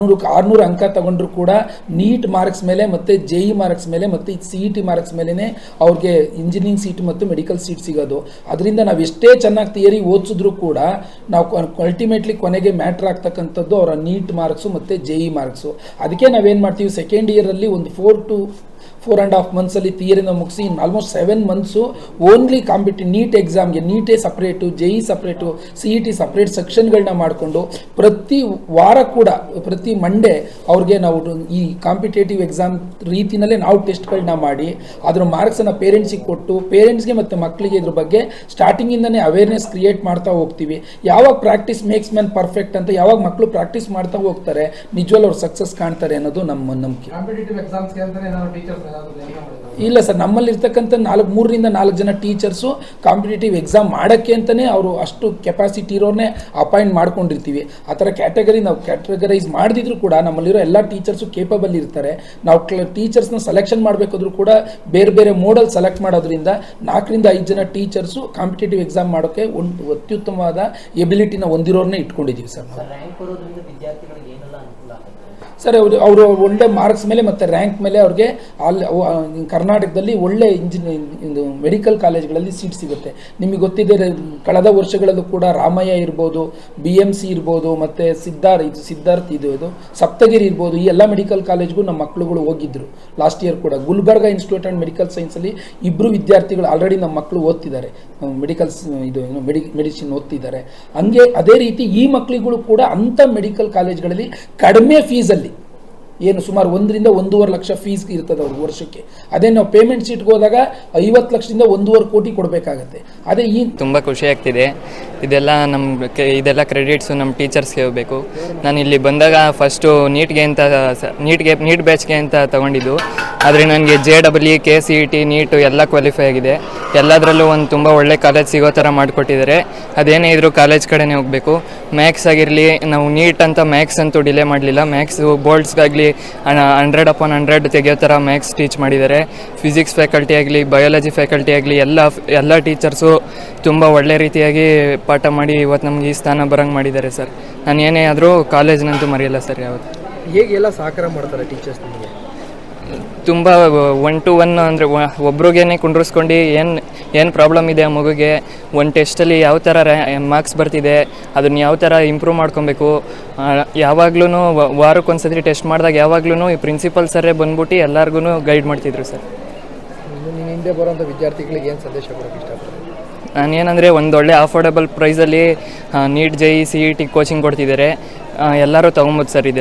600 ಅಂಕ ತಗೊಂಡ್ರು ಕೂಡ ನೀಟ್ ಮಾರ್ಕ್ಸ್ ಮೇಲೆ ಮತ್ತು JE ಮಾರ್ಕ್ಸ್ ಮೇಲೆ ಮತ್ತು CET ಮಾರ್ಕ್ಸ್ ಮೇಲೇ ಅವ್ರಿಗೆ ಇಂಜಿನಿಯರಿಂಗ್ ಸೀಟ್ ಮತ್ತು ಮೆಡಿಕಲ್ ಸೀಟ್ ಸಿಗೋದು. ಅದರಿಂದ ನಾವು ಎಷ್ಟೇ ಚೆನ್ನಾಗಿ ಥಿಯರಿ ಓದಿಸಿದ್ರು ಕೂಡ ನಾವು ಅಲ್ಟಿಮೇಟ್ಲಿ ಕೊನೆಗೆ ಮ್ಯಾಟ್ರ್ ಆಗ್ತಕ್ಕಂಥದ್ದು ಅವರ ನೀಟ್ ಮಾರ್ಕ್ಸು ಮತ್ತು JE ಮಾರ್ಕ್ಸು. ಅದಕ್ಕೆ ನಾವೇನು ಮಾಡ್ತೀವಿ, ಸೆಕೆಂಡ್ ಇಯರಲ್ಲಿ ಒಂದು 4.5 ಮಂತ್ಸಲ್ಲಿ ಥಿಯರಿನ ಮುಗಿಸಿ ಆಲ್ಮೋಸ್ಟ್ 7 ಮಂತ್ಸು ಓನ್ಲಿ ನೀಟ್ ಎಕ್ಸಾಮ್ಗೆ ನೀಟೇ separate, JE separate, CET separate ಸೆಕ್ಷನ್ಗಳನ್ನ ಮಾಡಿಕೊಂಡು ಪ್ರತಿ ವಾರ ಕೂಡ ಪ್ರತಿ ಮಂಡೇ ಅವ್ರಿಗೆ ನಾವು ಈ ಕಾಂಪಿಟೇಟಿವ್ ಎಕ್ಸಾಮ್ ರೀತಿಯಲ್ಲೇ ನಾವು ಟೆಸ್ಟ್ಗಳನ್ನ ಮಾಡಿ ಅದರ ಮಾರ್ಕ್ಸನ್ನು ಪೇರೆಂಟ್ಸಿಗೆ ಕೊಟ್ಟು ಪೇರೆಂಟ್ಸ್ಗೆ ಮತ್ತು ಮಕ್ಕಳಿಗೆ ಇದ್ರ ಬಗ್ಗೆ ಸ್ಟಾರ್ಟಿಂಗಿಂದನೇ ಅವೇರ್ನೆಸ್ ಕ್ರಿಯೇಟ್ ಮಾಡ್ತಾ ಹೋಗ್ತೀವಿ. ಯಾವಾಗ ಪ್ರಾಕ್ಟೀಸ್ ಮೇಕ್ಸ್ ಮ್ಯಾನ್ ಪರ್ಫೆಕ್ಟ್ ಅಂತ ಯಾವಾಗ ಮಕ್ಕಳು ಪ್ರಾಕ್ಟೀಸ್ ಮಾಡ್ತಾ ಹೋಗ್ತಾರೆ ನಿಜವಲ್ಲ ಅವ್ರು ಸಕ್ಸಸ್ ಕಾಣ್ತಾರೆ ಅನ್ನೋದು ನಮ್ಮ ನಂಬಿಕೆ. ಇಲ್ಲ ಸರ್, ನಮ್ಮಲ್ಲಿ ಇರ್ತಕ್ಕಂಥ 3 ರಿಂದ 4 ಜನ ಟೀಚರ್ಸು ಕಾಂಪಿಟೇಟಿವ್ ಎಕ್ಸಾಮ್ ಮಾಡೋಕ್ಕೆ ಅಂತಲೇ ಅವರು ಅಷ್ಟು ಕೆಪಾಸಿಟಿ ಇರೋರನ್ನೇ ಅಪಾಯಿಂಟ್ ಮಾಡ್ಕೊಂಡಿರ್ತೀವಿ. ಆ ಥರ ನಾವು ಕ್ಯಾಟಗರೈಸ್ ಮಾಡದಿದ್ರು ಕೂಡ ನಮ್ಮಲ್ಲಿರೋ ಎಲ್ಲ ಟೀಚರ್ಸು ಕೇಪಬಲ್ ಇರ್ತಾರೆ. ನಾವು ಟೀಚರ್ಸ್ನ ಸೆಲೆಕ್ಷನ್ ಮಾಡಬೇಕಾದ್ರೂ ಕೂಡ ಬೇರೆ ಬೇರೆ ಮೋಡಲ್ ಸೆಲೆಕ್ಟ್ ಮಾಡೋದ್ರಿಂದ 4 ರಿಂದ 5 ಜನ ಟೀಚರ್ಸು ಕಾಂಪಿಟೇಟಿವ್ ಎಕ್ಸಾಮ್ ಮಾಡೋಕ್ಕೆ ಒಂದು ಅತ್ಯುತ್ತಮವಾದ ಎಬಿಲಿಟಿನ ಹೊಂದಿರೋರನ್ನೇ ಇಟ್ಕೊಂಡಿದ್ದೀವಿ ಸರ್. ಸರ್ ಅವರು ಒಳ್ಳೆ ಮಾರ್ಕ್ಸ್ ಮೇಲೆ ಮತ್ತು ರ್ಯಾಂಕ್ ಮೇಲೆ ಅವ್ರಿಗೆ ಕರ್ನಾಟಕದಲ್ಲಿ ಒಳ್ಳೆ ಇದು ಮೆಡಿಕಲ್ ಕಾಲೇಜ್ಗಳಲ್ಲಿ ಸೀಟ್ ಸಿಗುತ್ತೆ. ನಿಮಗೆ ಗೊತ್ತಿದೆ, ಕಳೆದ ವರ್ಷಗಳಲ್ಲೂ ಕೂಡ ರಾಮಯ್ಯ ಇರ್ಬೋದು, BMC ಇರ್ಬೋದು, ಮತ್ತು ಸಿದ್ಧಾರ್ಥ್ ಇದು ಸಪ್ತಗಿರಿ ಇರ್ಬೋದು, ಈ ಎಲ್ಲ ಮೆಡಿಕಲ್ ಕಾಲೇಜ್ಗೂ ನಮ್ಮ ಮಕ್ಕಳುಗಳು ಹೋಗಿದ್ದರು ಲಾಸ್ಟ್ ಇಯರ್ ಕೂಡ. ಗುಲ್ಬರ್ಗ ಇನ್ಸ್ಟಿಟ್ಯೂಟ್ ಆ್ಯಂಡ್ ಮೆಡಿಕಲ್ ಸೈನ್ಸಲ್ಲಿ 2 ವಿದ್ಯಾರ್ಥಿಗಳು ಆಲ್ರೆಡಿ ನಮ್ಮ ಮಕ್ಕಳು ಓದ್ತಿದ್ದಾರೆ, ಮೆಡಿಸಿನ್ ಓದ್ತಿದ್ದಾರೆ. ಹಂಗೆ ಅದೇ ರೀತಿ ಈ ಮಕ್ಕಳುಗಳು ಕೂಡ ಅಂಥ ಮೆಡಿಕಲ್ ಕಾಲೇಜ್ಗಳಲ್ಲಿ ಕಡಿಮೆ ಫೀಸಲ್ಲಿ ಏನು ಸುಮಾರು 1 ರಿಂದ 1.5 ಲಕ್ಷ ಫೀಸ್ ಇರ್ತದೆ ಅವ್ರಿಗೆ ವರ್ಷಕ್ಕೆ. ಅದೇ ನಾವು ಪೇಮೆಂಟ್ ಸೀಟ್ಗೆ ಹೋದಾಗ 50 ಲಕ್ಷದಿಂದ 1.5 ಕೋಟಿ ಕೊಡಬೇಕಾಗತ್ತೆ. ಅದೇ ತುಂಬ ಖುಷಿ ಆಗ್ತಿದೆ. ಇದೆಲ್ಲ ಕ್ರೆಡಿಟ್ಸು ನಮ್ಮ ಟೀಚರ್ಸ್ಗೆ ಹೋಗಬೇಕು. ನಾನು ಇಲ್ಲಿ ಬಂದಾಗ ಫಸ್ಟು ನೀಟ್ ಬ್ಯಾಚ್ಗೆ ಅಂತ ತೊಗೊಂಡಿದ್ದು, ಆದರೆ ನನಗೆ JEE, KCET, ನೀಟು ಎಲ್ಲ ಕ್ವಾಲಿಫೈ ಆಗಿದೆ. ಎಲ್ಲದರಲ್ಲೂ ಒಂದು ತುಂಬ ಒಳ್ಳೆ ಕಾಲೇಜ್ ಸಿಗೋ ಥರ ಮಾಡಿಕೊಟ್ಟಿದ್ದಾರೆ. ಅದೇನೇ ಇದ್ರೂ ಕಾಲೇಜ್ ಕಡೆನೇ ಹೋಗಬೇಕು. ಮ್ಯಾಥ್ಸ್ ಆಗಿರಲಿ, ನಾವು ನೀಟ್ ಅಂತ ಮ್ಯಾಥ್ಸ್ ಅಂತೂ ಡಿಲೇ ಮಾಡಲಿಲ್ಲ. ಮ್ಯಾಥ್ಸು ಬೋರ್ಡ್ಸ್ಗಾಗಲಿ 100/100 ತೆಗೆಯೋ ಥರ ಮ್ಯಾಥ್ಸ್ ಟೀಚ್ ಮಾಡಿದ್ದಾರೆ. ಫಿಸಿಕ್ಸ್ ಫ್ಯಾಕಲ್ಟಿ ಆಗಲಿ, ಬಯಾಲಜಿ ಫ್ಯಾಕಲ್ಟಿ ಆಗಲಿ ಎಲ್ಲ ಟೀಚರ್ಸು ತುಂಬ ಒಳ್ಳೆ ರೀತಿಯಾಗಿ ಪಾಠ ಮಾಡಿ ಇವತ್ತು ನಮ್ಗೆ ಈ ಸ್ಥಾನ ಬರೋಂಗೆ ಮಾಡಿದ್ದಾರೆ ಸರ್. ನಾನು ಏನೇ ಆದರೂ ಕಾಲೇಜ್ನಂತೂ ಮರೆಯಲ್ಲ ಸರ್ ಯಾವತ್ತು. ಹೇಗೆಲ್ಲ ಸಹಕಾರ ಮಾಡ್ತಾರೆ ಟೀಚರ್ಸ್ ನಿಮಗೆ? ತುಂಬ 1 to 1 ಅಂದರೆ ಒಬ್ರಿಗೇನೆ ಕುಂಡ್ರಿಸ್ಕೊಂಡು ಏನು ಪ್ರಾಬ್ಲಮ್ ಇದೆ ಆ ಮಗುಗೆ, ಒಂದು ಟೆಸ್ಟಲ್ಲಿ ಯಾವ ಥರ ಮಾರ್ಕ್ಸ್ ಬರ್ತಿದೆ, ಅದನ್ನು ಯಾವ ಥರ ಇಂಪ್ರೂವ್ ಮಾಡ್ಕೊಬೇಕು, ಯಾವಾಗ್ಲೂ ವಾರಕ್ಕೊಂದ್ಸತಿ ಟೆಸ್ಟ್ ಮಾಡಿದಾಗ ಯಾವಾಗ್ಲೂ ಈ ಪ್ರಿನ್ಸಿಪಲ್ ಸರೇ ಬಂದ್ಬಿಟ್ಟು ಎಲ್ಲರಿಗೂ ಗೈಡ್ ಮಾಡ್ತಿದ್ರು ಸರ್. ನಿಮ್ಮ ಹಿಂದೆ ಬರೋಂಥ ವಿದ್ಯಾರ್ಥಿಗಳಿಗೆ ಏನು ಸಂದೇಶ ಕೊಡೋಕ್ಕೆ ಇಷ್ಟಪಡ್ತೀನಿ? ನಾನೇನಂದರೆ ಒಂದೊಳ್ಳೆ ಅಫೋರ್ಡಬಲ್ ಪ್ರೈಸಲ್ಲಿ ನೀಟ್ JE CET ಕೋಚಿಂಗ್ ಕೊಡ್ತಿದ್ದಾರೆ. ಎಲ್ಲರೂ ತೊಗೊಬೋದು ಸರ್ ಇದರಲ್ಲಿ.